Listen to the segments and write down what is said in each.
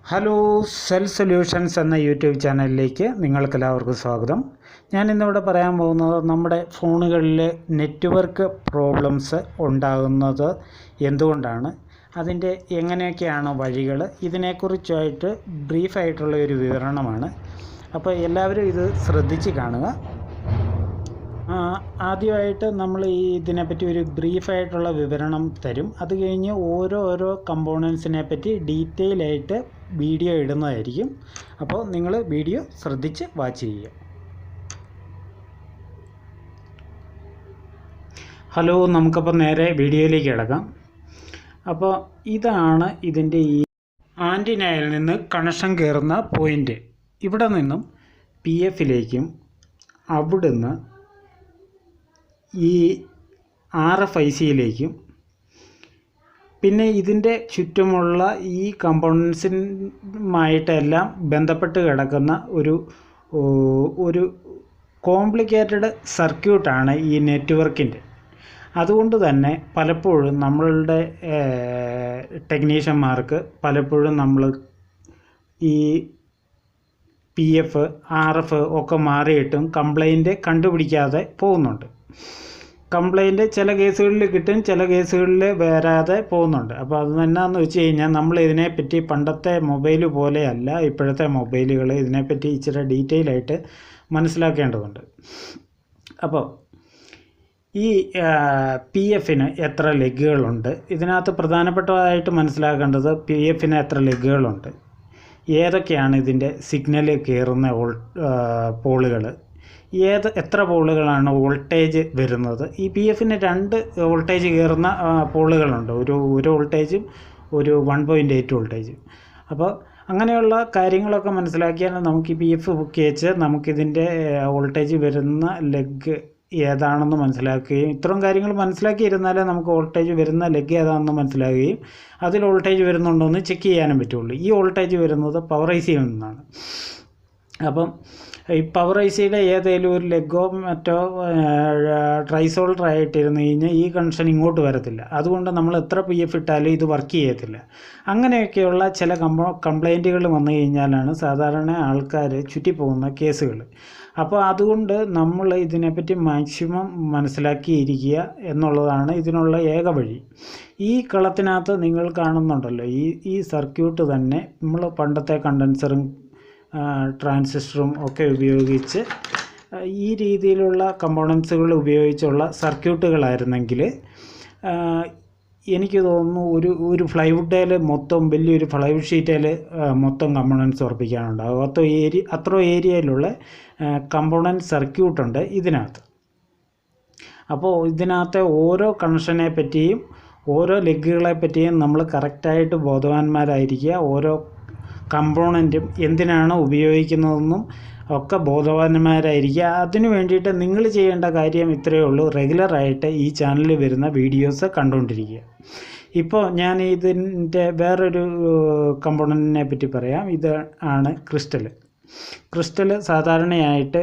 Hello, cell solutions എന്ന YouTube ചാനലിലേക്ക് നിങ്ങൾക്കെല്ലാവർക്കും സ്വാഗതം. ഞാൻ ഇന്നിവിടെ പറയാൻ പോകുന്നത് നമ്മുടെ ഫോണുകളിൽ നെറ്റ്വർക്ക് പ്രോബ്ലംസ് ഉണ്ടാകുന്നത് എന്തുകൊണ്ടാണ്, അതിൻ്റെ എങ്ങനെയൊക്കെയാണ് വഴികൾ, ഇതിനെക്കുറിച്ചായിട്ട് ബ്രീഫായിട്ടുള്ള ഒരു വിവരണമാണ്. അപ്പോൾ എല്ലാവരും ഇത് ശ്രദ്ധിച്ച് കാണുക. ആദ്യമായിട്ട് നമ്മൾ ഇതിനെപ്പറ്റി ഒരു ബ്രീഫായിട്ടുള്ള വിവരണം തരും. അത് കഴിഞ്ഞ് ഓരോ കമ്പോണൻസിനെ പറ്റി ഡീറ്റെയിൽ ആയിട്ട് വീഡിയോ ഇടുന്നതായിരിക്കും. അപ്പോൾ നിങ്ങൾ വീഡിയോ ശ്രദ്ധിച്ച് വാച്ച് ചെയ്യുക. ഹലോ, നമുക്കപ്പോൾ നേരെ വീഡിയോയിലേക്ക് കിടക്കാം. അപ്പോൾ ഇതാണ് ഇതിൻ്റെ ഈ ആൻറ്റിനയിൽ നിന്ന് കണക്ഷൻ കയറുന്ന പോയിൻ്റ്. ഇവിടെ നിന്നും പി എഫിലേക്കും അവിടുന്ന് ഈ RFICയിലേക്കും പിന്നെ ഇതിൻ്റെ ചുറ്റുമുള്ള ഈ കമ്പോണൻസുമായിട്ടെല്ലാം ബന്ധപ്പെട്ട് കിടക്കുന്ന ഒരു കോംപ്ലിക്കേറ്റഡ് സർക്യൂട്ടാണ് ഈ നെറ്റ്വർക്കിൻ്റെ. അതുകൊണ്ട് തന്നെ പലപ്പോഴും നമ്മളുടെ ടെക്നീഷ്യന്മാർക്ക് പലപ്പോഴും നമ്മൾ ഈ PF RF ഒക്കെ മാറിയിട്ടും കംപ്ലൈൻറ്റ് കണ്ടുപിടിക്കാതെ പോകുന്നുണ്ട്. കംപ്ലൈൻറ്റ് ചില കേസുകളിൽ കിട്ടും, ചില കേസുകളിൽ വരാതെ പോകുന്നുണ്ട്. അപ്പോൾ അത് എന്നാന്ന് വെച്ച് കഴിഞ്ഞാൽ നമ്മൾ ഇതിനെപ്പറ്റി പണ്ടത്തെ മൊബൈൽ പോലെയല്ല ഇപ്പോഴത്തെ മൊബൈലുകൾ. ഇതിനെപ്പറ്റി ഇച്ചിരി ഡീറ്റെയിൽ ആയിട്ട് മനസ്സിലാക്കേണ്ടതുണ്ട്. അപ്പോൾ ഈ PFന് എത്ര ലെഗുകളുണ്ട്, ഇതിനകത്ത് പ്രധാനപ്പെട്ടതായിട്ട് മനസ്സിലാക്കേണ്ടത് PFന് എത്ര ലെഗുകളുണ്ട്, ഏതൊക്കെയാണ് ഇതിൻ്റെ സിഗ്നൽ കയറുന്ന പോളുകൾ, എത്ര പോളുകളാണ് വോൾട്ടേജ് വരുന്നത്. ഈ PFന് 2 വോൾട്ടേജ് കയറുന്ന പോളുകളുണ്ട്, ഒരു വോൾട്ടേജും ഒരു 1.8 വോൾട്ടേജും. അപ്പോൾ അങ്ങനെയുള്ള കാര്യങ്ങളൊക്കെ മനസ്സിലാക്കിയാൽ നമുക്ക് ഈ PF ബുക്ക് വെച്ച് നമുക്കിതിൻ്റെ വോൾട്ടേജ് വരുന്ന ലെഗ് ഏതാണെന്ന് മനസ്സിലാക്കുകയും ഇത്തരം കാര്യങ്ങൾ മനസ്സിലാക്കിയിരുന്നാലേ നമുക്ക് വോൾട്ടേജ് വരുന്ന ലെഗ് ഏതാണെന്ന് മനസ്സിലാക്കുകയും അതിൽ വോൾട്ടേജ് വരുന്നുണ്ടോ എന്ന് ചെക്ക് ചെയ്യാനും പറ്റുള്ളൂ. ഈ വോൾട്ടേജ് വരുന്നത് പവർ ICയിൽ നിന്നാണ്. അപ്പം ഈ പവർ ICയുടെ ഏതെങ്കിലും ഒരു ലെഗോ മറ്റോ ട്രൈസോൾഡർ ആയിട്ടിരുന്ന് കഴിഞ്ഞാൽ ഈ കണക്ഷൻ ഇങ്ങോട്ട് വരത്തില്ല. അതുകൊണ്ട് നമ്മൾ എത്ര PF ഇട്ടാലും ഇത് വർക്ക് ചെയ്യത്തില്ല. അങ്ങനെയൊക്കെയുള്ള ചില കംപ്ലൈൻറ്റുകൾ വന്നു കഴിഞ്ഞാലാണ് സാധാരണ ആൾക്കാർ ചുറ്റിപ്പോകുന്ന കേസുകൾ. അപ്പോൾ അതുകൊണ്ട് നമ്മൾ ഇതിനെപ്പറ്റി മാക്സിമം മനസ്സിലാക്കിയിരിക്കുക എന്നുള്ളതാണ് ഇതിനുള്ള ഏക വഴി. ഈ കളത്തിനകത്ത് നിങ്ങൾ കാണുന്നുണ്ടല്ലോ, ഈ സർക്യൂട്ട് തന്നെ നമ്മൾ പണ്ടത്തെ കണ്ടൻസറും ട്രാൻസിസ്റ്ററും ഒക്കെ ഉപയോഗിച്ച് ഈ രീതിയിലുള്ള കമ്പോണൻസുകൾ ഉപയോഗിച്ചുള്ള സർക്യൂട്ടുകളായിരുന്നെങ്കിൽ എനിക്ക് തോന്നുന്നു ഒരു ഫ്ലൈവുഡിൽ മൊത്തം വലിയൊരു ഫ്ലൈവുഡ് ഷീറ്റിൽ മൊത്തം കമ്പോണൻസ് ഉറപ്പിക്കാനുണ്ടാകും. അത്ര ഏരിയയിലുള്ള കമ്പോണൻറ്റ് സർക്യൂട്ടുണ്ട് ഇതിനകത്ത്. അപ്പോൾ ഇതിനകത്തെ ഓരോ കണക്ഷനെ പറ്റിയും ഓരോ ലെഗുകളെ പറ്റിയും നമ്മൾ കറക്റ്റായിട്ട് ബോധവാന്മാരായിരിക്കുക. ഓരോ കമ്പോണൻറ്റും എന്തിനാണ് ഉപയോഗിക്കുന്നതെന്നും ഒക്കെ ബോധവാന്മാരായിരിക്കുക. അതിനു വേണ്ടിയിട്ട് നിങ്ങൾ ചെയ്യേണ്ട കാര്യം ഇത്രയേ ഉള്ളൂ, റെഗുലറായിട്ട് ഈ ചാനലിൽ വരുന്ന വീഡിയോസ് കണ്ടുകൊണ്ടിരിക്കുക. ഇപ്പോൾ ഞാൻ ഇതിൻ്റെ വേറൊരു കമ്പോണൻറ്റിനെ പറ്റി പറയാം. ഇത് ആണ് ക്രിസ്റ്റൽ. സാധാരണയായിട്ട്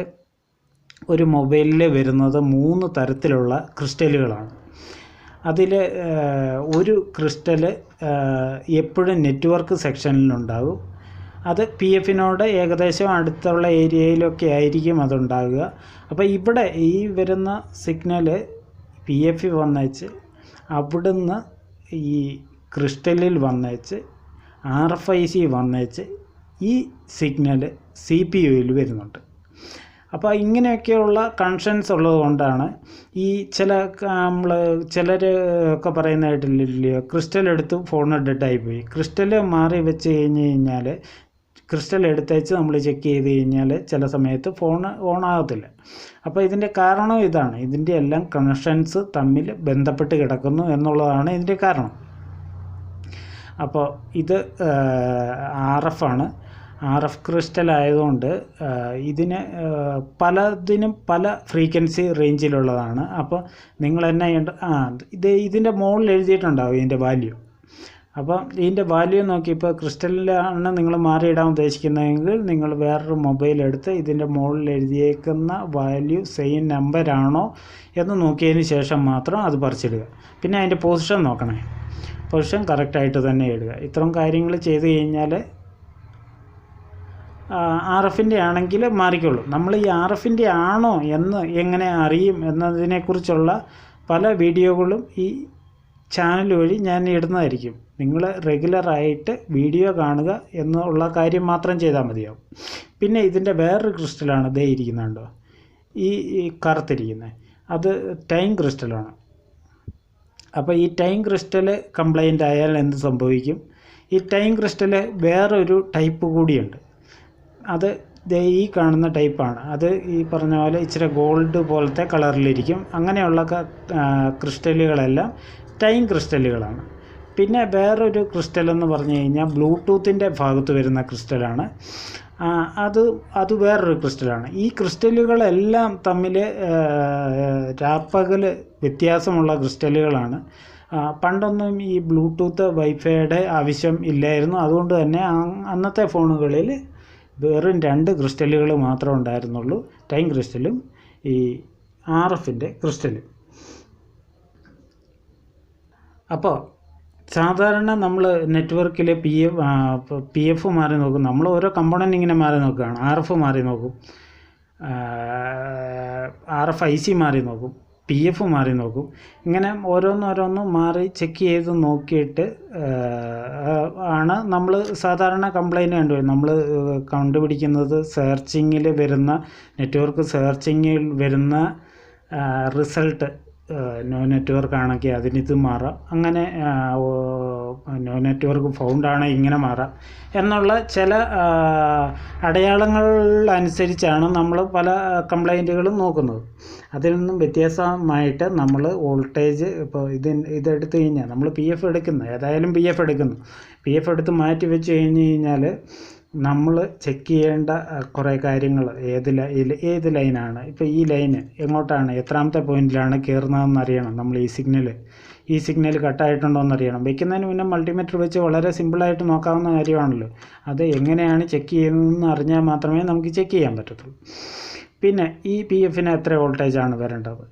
ഒരു മൊബൈലിൽ വരുന്നത് 3 തരത്തിലുള്ള ക്രിസ്റ്റലുകളാണ്. അതിൽ ഒരു ക്രിസ്റ്റൽ എപ്പോഴും നെറ്റ്വർക്ക് സെക്ഷനിലുണ്ടാകും. അത് PFനോട് ഏകദേശം അടുത്തുള്ള ഏരിയയിലൊക്കെ ആയിരിക്കും അതുണ്ടാകുക. അപ്പോൾ ഇവിടെ ഈ വരുന്ന സിഗ്നൽ PF വന്നേച്ച് അവിടുന്ന് ഈ ക്രിസ്റ്റലിൽ വന്നേച്ച് RFIC വന്നേച്ച് ഈ സിഗ്നൽ CPU-യിൽ വരുന്നുണ്ട്. അപ്പോൾ ഇങ്ങനെയൊക്കെയുള്ള കണക്ഷൻസ് ഉള്ളതുകൊണ്ടാണ് ഈ ചിലർ ഒക്കെ പറയുന്നതായിട്ടില്ലല്ലോ, ക്രിസ്റ്റൽ എടുത്ത് ഫോൺ ഡെഡായിപ്പോയി. ക്രിസ്റ്റൽ മാറി വെച്ച് കഴിഞ്ഞാൽ ക്രിസ്റ്റൽ എടുത്തേച്ച് നമ്മൾ ചെക്ക് ചെയ്ത് കഴിഞ്ഞാൽ ചില സമയത്ത് ഫോൺ ഓണാകത്തില്ല. അപ്പോൾ ഇതിൻ്റെ കാരണം ഇതാണ്, ഇതിൻ്റെ എല്ലാം കണക്ഷൻസ് തമ്മിൽ ബന്ധപ്പെട്ട് കിടക്കുന്നു എന്നുള്ളതാണ് ഇതിൻ്റെ കാരണം. അപ്പോൾ ഇത് RF ആണ്. RF ക്രിസ്റ്റൽ ആയതുകൊണ്ട് ഇതിന് പലതിനും പല ഫ്രീക്വൻസി റേഞ്ചിലുള്ളതാണ്. അപ്പോൾ നിങ്ങൾ എന്നാ ചെയ്യേണ്ട, ഇതിൻ്റെ മുകളിൽ എഴുതിയിട്ടുണ്ടാവും ഇതിൻ്റെ വാല്യൂ. അപ്പം ഇതിൻ്റെ വാല്യൂ നോക്കി, ഇപ്പോൾ ക്രിസ്റ്റലിലാണ് നിങ്ങൾ മാറിയിടാൻ ഉദ്ദേശിക്കുന്നതെങ്കിൽ നിങ്ങൾ വേറൊരു മൊബൈൽ എടുത്ത് ഇതിൻ്റെ മുകളിൽ എഴുതിയേക്കുന്ന വാല്യൂ സെയിം നമ്പറാണോ എന്ന് നോക്കിയതിന് ശേഷം മാത്രം അത് പറിച്ചിടുക. പിന്നെ അതിൻ്റെ പൊസിഷൻ നോക്കണേ, പൊസിഷൻ കറക്റ്റായിട്ട് തന്നെ ഇടുക. ഇത്തരം കാര്യങ്ങൾ ചെയ്ത് കഴിഞ്ഞാൽ RFൻ്റെ ആണെങ്കിൽ മാറിക്കോളും. നമ്മൾ ഈ RFൻ്റെ ആണോ എന്ന് എങ്ങനെ അറിയും എന്നതിനെക്കുറിച്ചുള്ള പല വീഡിയോകളും ഈ ചാനൽ വഴി ഞാൻ ഇടുന്നതായിരിക്കും. നിങ്ങൾ റെഗുലറായിട്ട് വീഡിയോ കാണുക എന്നുള്ള കാര്യം മാത്രം ചെയ്താൽ മതിയാവും. പിന്നെ ഇതിൻ്റെ വേറൊരു ക്രിസ്റ്റലാണ് ദേ ഇരിക്കുന്നുണ്ടോ, ഈ കറുത്തിരിക്കുന്നത്, അത് ടൈം ക്രിസ്റ്റലാണ്. അപ്പോൾ ഈ ടൈം ക്രിസ്റ്റൽ കംപ്ലൈൻ്റ് ആയാൽ എന്ത് സംഭവിക്കും? ഈ ടൈം ക്രിസ്റ്റൽ വേറൊരു ടൈപ്പ് കൂടിയുണ്ട്. അത് ഈ കാണുന്ന ടൈപ്പാണ്. അത് ഈ പറഞ്ഞ പോലെ ഇച്ചിരി ഗോൾഡ് പോലത്തെ കളറിലിരിക്കും. അങ്ങനെയുള്ള ക്രിസ്റ്റലുകളെല്ലാം ടൈം ക്രിസ്റ്റലുകളാണ്. പിന്നെ വേറൊരു ക്രിസ്റ്റൽ എന്ന് പറഞ്ഞു കഴിഞ്ഞാൽ ബ്ലൂടൂത്തിൻ്റെ ഭാഗത്ത് വരുന്ന ക്രിസ്റ്റലാണ്. അത് വേറൊരു ക്രിസ്റ്റലാണ്. ഈ ക്രിസ്റ്റലുകളെല്ലാം തമ്മിൽ രാപ്പകൽ വ്യത്യാസമുള്ള ക്രിസ്റ്റലുകളാണ്. പണ്ടൊന്നും ഈ ബ്ലൂടൂത്ത് വൈഫൈയുടെ ആവശ്യം ഇല്ലായിരുന്നു. അതുകൊണ്ട് തന്നെ അന്നത്തെ ഫോണുകളിൽ വെറും 2 ക്രിസ്റ്റലുകൾ മാത്രമേ ഉണ്ടായിരുന്നുള്ളൂ, ടൈം ക്രിസ്റ്റലും ഈ RFൻ്റെ ക്രിസ്റ്റലും. അപ്പോൾ സാധാരണ നമ്മൾ നെറ്റ്വർക്കിൽ PF മാറി നോക്കും. നമ്മൾ ഓരോ കമ്പോണൻ്റ് ഇങ്ങനെ മാറി നോക്കുകയാണ്. RF മാറി നോക്കും, RFIC മാറി നോക്കും, PF മാറി നോക്കും. ഇങ്ങനെ ഓരോന്നോരോന്നും മാറി ചെക്ക് ചെയ്ത് നോക്കിയിട്ട് ആണ് നമ്മൾ സാധാരണ കംപ്ലൈൻറ്റ് കണ്ടുവരുന്നത്. നമ്മൾ കണ്ടുപിടിക്കുന്നത് സെർച്ചിങ്ങിൽ വരുന്ന, നെറ്റ്വർക്ക് സെർച്ചിങ്ങിൽ വരുന്ന റിസൾട്ട് നോ നെറ്റ്വർക്ക് ആണെങ്കിൽ അതിനിത് മാറാം, അങ്ങനെ നോ നെറ്റ്വർക്ക് ഫൗണ്ടാണെങ്കിൽ ഇങ്ങനെ മാറാം എന്നുള്ള ചില അടയാളങ്ങൾ അനുസരിച്ചാണ് നമ്മൾ പല കംപ്ലൈൻറ്റുകളും നോക്കുന്നത്. അതിൽ നിന്നും വ്യത്യാസമായിട്ട് നമ്മൾ വോൾട്ടേജ് ഇപ്പോൾ ഇതെടുത്തു കഴിഞ്ഞാൽ നമ്മൾ PF എടുക്കുന്നു, ഏതായാലും PF എടുത്ത് മാറ്റി വെച്ച് കഴിഞ്ഞ് കഴിഞ്ഞാൽ നമ്മൾ ചെക്ക് ചെയ്യേണ്ട കുറേ കാര്യങ്ങൾ, ഏത് ലൈനാണ്, ഇപ്പോൾ ഈ ലൈന് എങ്ങോട്ടാണ്, എത്രാമത്തെ പോയിന്റിലാണ് കയറുന്നതെന്ന് അറിയണം. നമ്മൾ ഈ സിഗ്നൽ കട്ടായിട്ടുണ്ടോ എന്നറിയണം. വയ്ക്കുന്നതിന് മുന്നേ മൾട്ടിമീറ്റർ വെച്ച് വളരെ സിമ്പിളായിട്ട് നോക്കാവുന്ന കാര്യമാണല്ലോ. അത് എങ്ങനെയാണ് ചെക്ക് ചെയ്യുന്നതെന്ന് അറിഞ്ഞാൽ മാത്രമേ നമുക്ക് ചെക്ക് ചെയ്യാൻ പറ്റത്തുള്ളൂ. പിന്നെ ഈ PFന് എത്ര വോൾട്ടേജാണ് വരേണ്ടത്,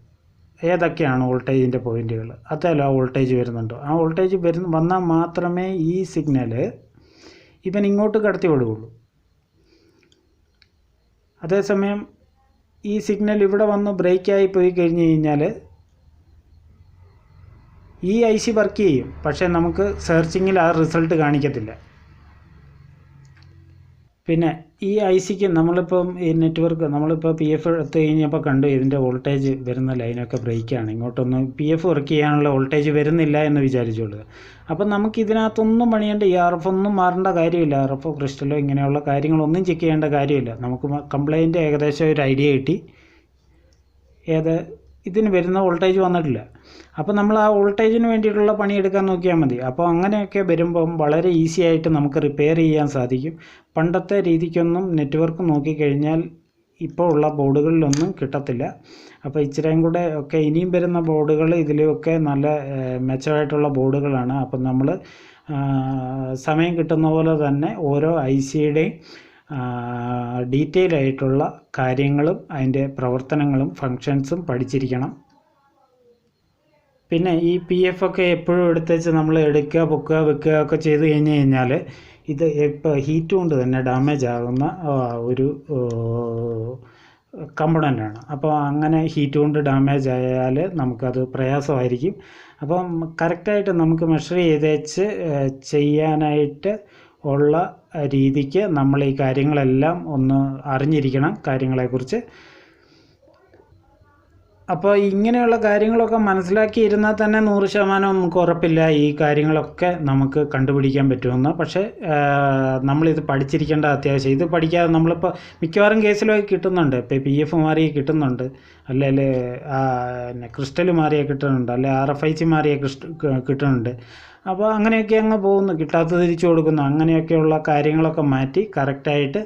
ഏതൊക്കെയാണ് വോൾട്ടേജിൻ്റെ പോയിന്റുകൾ, അതെല്ലാം വോൾട്ടേജ് വരുന്നുണ്ടോ, ആ വോൾട്ടേജ് വന്നാൽ മാത്രമേ ഈ സിഗ്നൽ ഇവൻ ഇങ്ങോട്ട് കടത്തി വിടുകയുള്ളൂ. അതേസമയം ഈ സിഗ്നൽ ഇവിടെ വന്ന് ബ്രേക്കായി പോയി കഴിഞ്ഞ് കഴിഞ്ഞാൽ ഈ IC വർക്ക് ചെയ്യും, പക്ഷേ നമുക്ക് സെർച്ചിങ്ങിൽ ആ റിസൾട്ട് കാണിക്കത്തില്ല. പിന്നെ ഈ ICക്ക് നമ്മളിപ്പം ഈ നെറ്റ്വർക്ക് നമ്മളിപ്പോൾ PF എടുത്ത് കഴിഞ്ഞപ്പോൾ കണ്ടു ഇതിൻ്റെ വോൾട്ടേജ് വരുന്ന ലൈനൊക്കെ ബ്രേക്കാണ്, ഇങ്ങോട്ടൊന്നും PF വർക്ക് ചെയ്യാനുള്ള വോൾട്ടേജ് വരുന്നില്ല എന്ന് വിചാരിച്ചോളുക. അപ്പം നമുക്ക് ഇതിനകത്തൊന്നും പണിയേണ്ട, ഈ RF ഒന്നും മാറേണ്ട കാര്യമില്ല. RF ക്രിസ്റ്റലോ ഇങ്ങനെയുള്ള കാര്യങ്ങളൊന്നും ചെക്ക് ചെയ്യേണ്ട കാര്യമില്ല. നമുക്ക് കംപ്ലൈൻറ്റ് ഏകദേശം ഒരു ഐഡിയ കിട്ടി, ഇതിന് വരുന്ന വോൾട്ടേജ് വന്നിട്ടില്ല. അപ്പോൾ നമ്മൾ ആ വോൾട്ടേജിന് വേണ്ടിയിട്ടുള്ള പണിയെടുക്കാൻ നോക്കിയാൽ മതി. അപ്പോൾ അങ്ങനെയൊക്കെ വരുമ്പം വളരെ ഈസി ആയിട്ട് നമുക്ക് റിപ്പയർ ചെയ്യാൻ സാധിക്കും. പണ്ടത്തെ രീതിക്കൊന്നും നെറ്റ്വർക്ക് നോക്കിക്കഴിഞ്ഞാൽ ഇപ്പോൾ ഉള്ള ബോർഡുകളിലൊന്നും കിട്ടത്തില്ല. അപ്പോൾ ഇച്ചിരിയും കൂടെ ഒക്കെ ഇനിയും വരുന്ന ബോർഡുകൾ ഇതിലൊക്കെ നല്ല മെച്ചമായിട്ടുള്ള ബോർഡുകളാണ്. അപ്പം നമ്മൾ സമയം കിട്ടുന്ന പോലെ തന്നെ ഓരോ ICയുടെയും ഡീറ്റെയിൽ ആയിട്ടുള്ള കാര്യങ്ങളും അതിൻ്റെ പ്രവർത്തനങ്ങളും ഫങ്ഷൻസും പഠിച്ചിരിക്കണം. പിന്നെ ഈ PF ഒക്കെ എപ്പോഴും എടുത്ത് വെച്ച് നമ്മൾ എടുക്കുക, പൊക്കുക, വെക്കുക ഒക്കെ ചെയ്ത് കഴിഞ്ഞ് കഴിഞ്ഞാൽ ഇത് ഇപ്പോൾ ഹീറ്റ് കൊണ്ട് തന്നെ ഡാമേജ് ആകുന്ന ഒരു കമ്പോണൻ്റാണ്. അപ്പോൾ അങ്ങനെ ഹീറ്റ് കൊണ്ട് ഡാമേജ് ആയാൽ നമുക്കത് പ്രയാസമായിരിക്കും. അപ്പം കറക്റ്റായിട്ട് നമുക്ക് മെഷർ ചെയ്തേച്ച് ചെയ്യാനായിട്ട് ഉള്ള രീതിക്ക് നമ്മൾ ഈ കാര്യങ്ങളെല്ലാം ഒന്ന് അറിഞ്ഞിരിക്കണം, കാര്യങ്ങളെക്കുറിച്ച്. അപ്പോൾ ഇങ്ങനെയുള്ള കാര്യങ്ങളൊക്കെ മനസ്സിലാക്കിയിരുന്നാൽ തന്നെ 100% നമുക്ക് ഉറപ്പില്ല ഈ കാര്യങ്ങളൊക്കെ നമുക്ക് കണ്ടുപിടിക്കാൻ പറ്റുമെന്ന്. പക്ഷേ നമ്മളിത് പഠിച്ചിരിക്കേണ്ട അത്യാവശ്യം. ഇത് പഠിക്കാതെ നമ്മളിപ്പോൾ മിക്കവാറും കേസിലൊക്കെ കിട്ടുന്നുണ്ട്. ഇപ്പോൾ PF മാറിയ കിട്ടുന്നുണ്ട്, അല്ലെങ്കിൽ ക്രിസ്റ്റൽ മാറിയ കിട്ടുന്നുണ്ട്, അല്ലെങ്കിൽ RFIC മാറിയ കിട്ടുന്നുണ്ട്. അപ്പോൾ അങ്ങനെയൊക്കെ അങ്ങ് പോകുന്നു, കിട്ടാത്തത് തിരിച്ചു കൊടുക്കുന്നു. അങ്ങനെയൊക്കെയുള്ള കാര്യങ്ങളൊക്കെ മാറ്റി കറക്റ്റായിട്ട്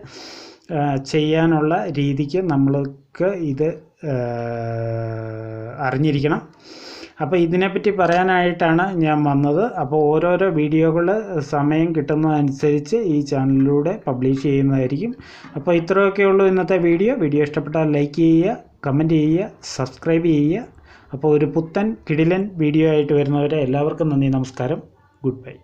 ചെയ്യാനുള്ള രീതിക്ക് നമ്മൾക്ക് ഇത് അറിഞ്ഞിരിക്കണം. അപ്പോൾ ഇതിനെപ്പറ്റി പറയാനായിട്ടാണ് ഞാൻ വന്നത്. അപ്പോൾ ഓരോരോ വീഡിയോകൾ സമയം കിട്ടുന്നതനുസരിച്ച് ഈ ചാനലിലൂടെ പബ്ലിഷ് ചെയ്യുന്നതായിരിക്കും. അപ്പോൾ ഇത്രയൊക്കെ ഉള്ളൂ ഇന്നത്തെ വീഡിയോ. ഇഷ്ടപ്പെട്ടാൽ ലൈക്ക് ചെയ്യുക, കമൻറ്റ് ചെയ്യുക, സബ്സ്ക്രൈബ് ചെയ്യുക. അപ്പോൾ ഒരു പുത്തൻ കിടിലൻ വീഡിയോ ആയിട്ട് വരുന്നവരെ എല്ലാവർക്കും നന്ദി, നമസ്കാരം, ഗുഡ് ബൈ.